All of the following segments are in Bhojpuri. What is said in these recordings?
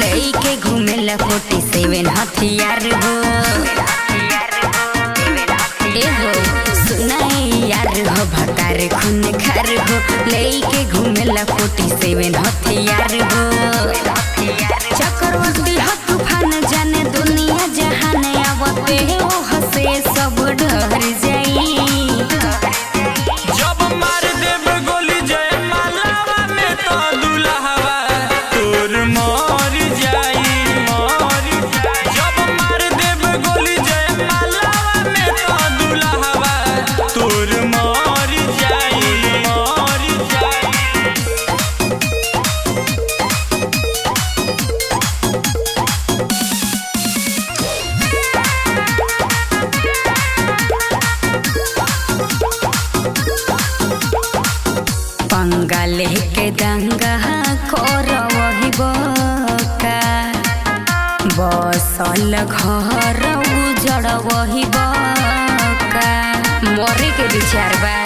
लेके घूमेला 47 हथियार हो। ए हो सुनाए यार हो भतार खून खार हो, लेके घूमेला 47 हथियार हो। चक्रवर्ती हो तूफान जाने दुनिया जहान, आवते हो हंसे सब डर जाई। जब मार देब गोली जय मालावा में तो दुल्हवा तोर मर जाई, मर जाई। जब मार देब गोली जय मालावा में तो दुल्हवा तोर मर जाई, मर जाई। पंगा लेके दंगा कर वही बका, बसल घर उजड़ वही बका। मरे के विचार बा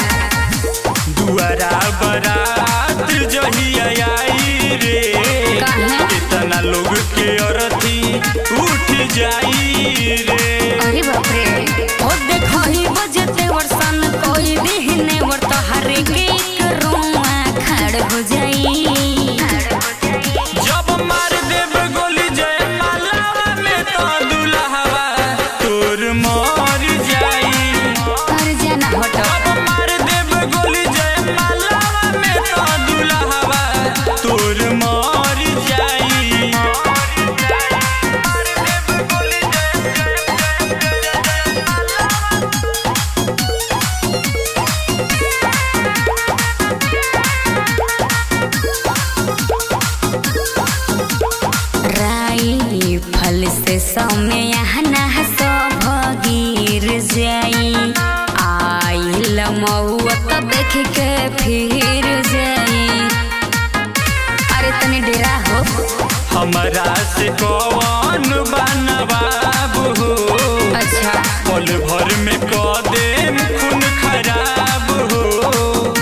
दुआरा बरात जहिया आई रे, इतना लोग के अरथी उठ जाई रे। अरे बाप रे ओ देखो ही बजते वर्षन कोई दिहने वर तो हर के रोआ खड़ हो जाई। जब मार देब गोली जय मालावा में तो दुल्हवा तोर मर जाई। कर जाना हटो जब मार देब गोली जय मालावा में तो दुल्हवा तोर मर जाई। मार देब गोली राई फल से समय हना सब गिर जाई। आइल महुआ तो देख के फिर जाई। अरे तनी डेरा हो हमरा से कौन बनवाबू हो। अच्छा पल भर में क देम खून खराब हो।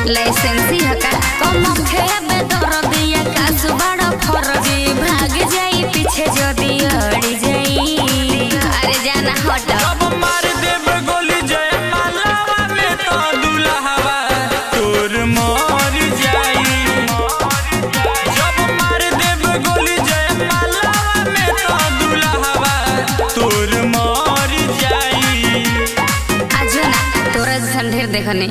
लाइसेंसी हका कम खेबे दर्दिया का सुबड़ फरजी भाग जाई पीछे जदी अड़ी जाई। अरे जाना हट जब मार देब गोली जय मालावा में तो दुल्हवा तोर मर जाई। जब मार देब गोली जय मालावा में तो दुल्हवा तोर मर जाई। आजो ना तोरा जैसन ढेर देखने।